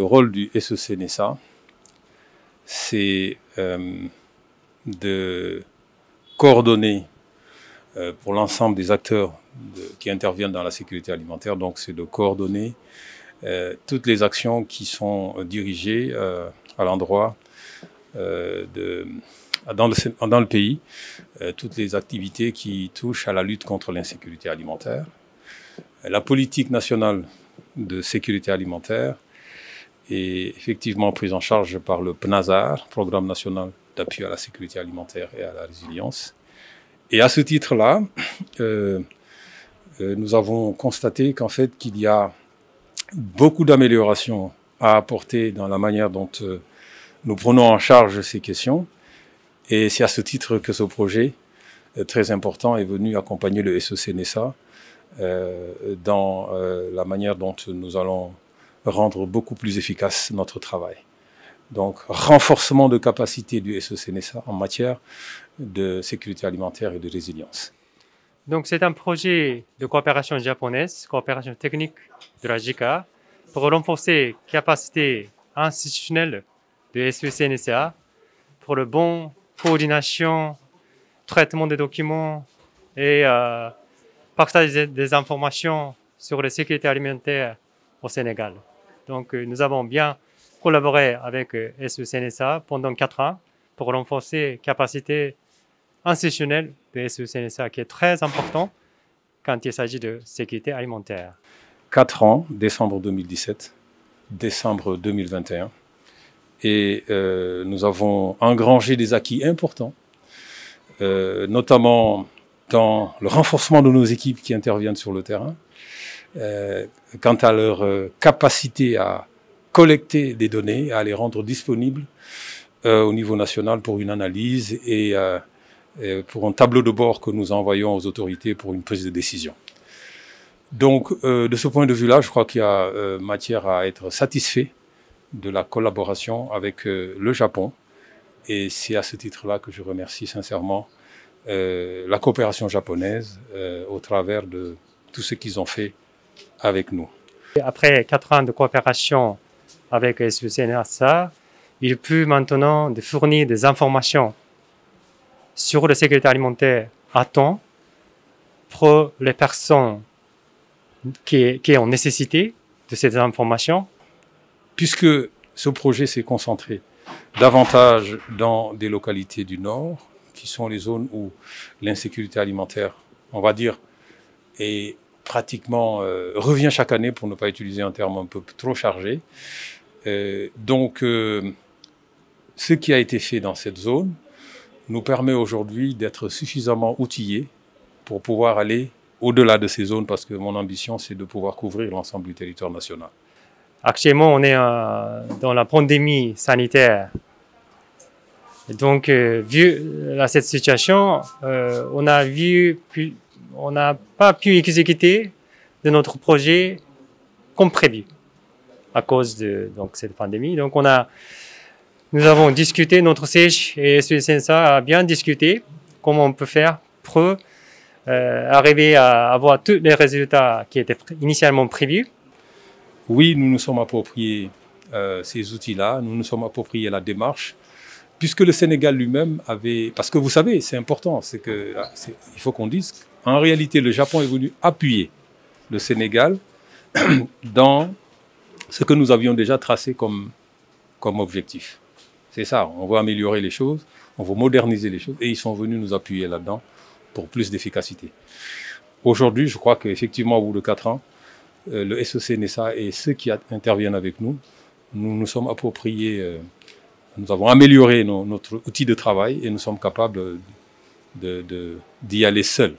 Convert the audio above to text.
rôle du SEC-NESA, c'est de coordonner pour l'ensemble des acteurs qui interviennent dans la sécurité alimentaire. Donc, c'est de coordonner toutes les actions qui sont dirigées à l'endroit dans le pays, toutes les activités qui touchent à la lutte contre l'insécurité alimentaire, la politique nationale de sécurité alimentaire est effectivement prise en charge par le PNASAR, Programme national d'appui à la sécurité alimentaire et à la résilience. Et à ce titre-là, nous avons constaté qu'en fait, qu'il y a beaucoup d'améliorations à apporter dans la manière dont nous prenons en charge ces questions. Et c'est à ce titre que ce projet très important est venu accompagner le SEC-NESA dans la manière dont nous allons rendre beaucoup plus efficace notre travail. Donc, renforcement de capacité du SEC-NESA en matière de sécurité alimentaire et de résilience. Donc, c'est un projet de coopération japonaise, coopération technique de la JICA, pour renforcer la capacité institutionnelle de SEC-NESA pour le bon coordination, traitement des documents et partage des informations sur la sécurité alimentaire au Sénégal. Donc, nous avons bien collaboré avec SEC-NESA pendant 4 ans pour renforcer la capacité institutionnelle de SEC-NESA qui est très important quand il s'agit de sécurité alimentaire. 4 ans, décembre 2017, décembre 2021. Et nous avons engrangé des acquis importants, notamment dans le renforcement de nos équipes qui interviennent sur le terrain, quant à leur capacité à collecter des données, à les rendre disponibles au niveau national pour une analyse et pour un tableau de bord que nous envoyons aux autorités pour une prise de décision. Donc, de ce point de vue-là, je crois qu'il y a matière à être satisfait de la collaboration avec le Japon. Et c'est à ce titre-là que je remercie sincèrement la coopération japonaise au travers de tout ce qu'ils ont fait avec nous. Après 4 ans de coopération avec SEC-NESA, il peut maintenant fournir des informations sur la sécurité alimentaire à temps pour les personnes qui ont nécessité de ces informations. Puisque ce projet s'est concentré davantage dans des localités du Nord, qui sont les zones où l'insécurité alimentaire, on va dire, est pratiquement revient chaque année, pour ne pas utiliser un terme un peu trop chargé. Donc, ce qui a été fait dans cette zone nous permet aujourd'hui d'être suffisamment outillés pour pouvoir aller au-delà de ces zones, parce que mon ambition, c'est de pouvoir couvrir l'ensemble du territoire national. Actuellement, on est dans la pandémie sanitaire. Et donc, vu cette situation, on n'a pas pu exécuter de notre projet comme prévu à cause de cette pandémie. Donc, nous avons discuté, notre siège et SEC-NESA a bien discuté comment on peut faire pour arriver à avoir tous les résultats qui étaient initialement prévus. Oui, nous nous sommes appropriés ces outils-là, nous nous sommes appropriés la démarche, puisque le Sénégal lui-même avait... Parce que vous savez, c'est important, il faut qu'on dise, en réalité, le Japon est venu appuyer le Sénégal dans ce que nous avions déjà tracé comme objectif. C'est ça, on veut améliorer les choses, on veut moderniser les choses, et ils sont venus nous appuyer là-dedans pour plus d'efficacité. Aujourd'hui, je crois qu'effectivement, au bout de 4 ans, le SEC-NESA et ceux qui interviennent avec nous, nous nous sommes appropriés, nous avons amélioré notre outil de travail et nous sommes capables d'y aller seuls.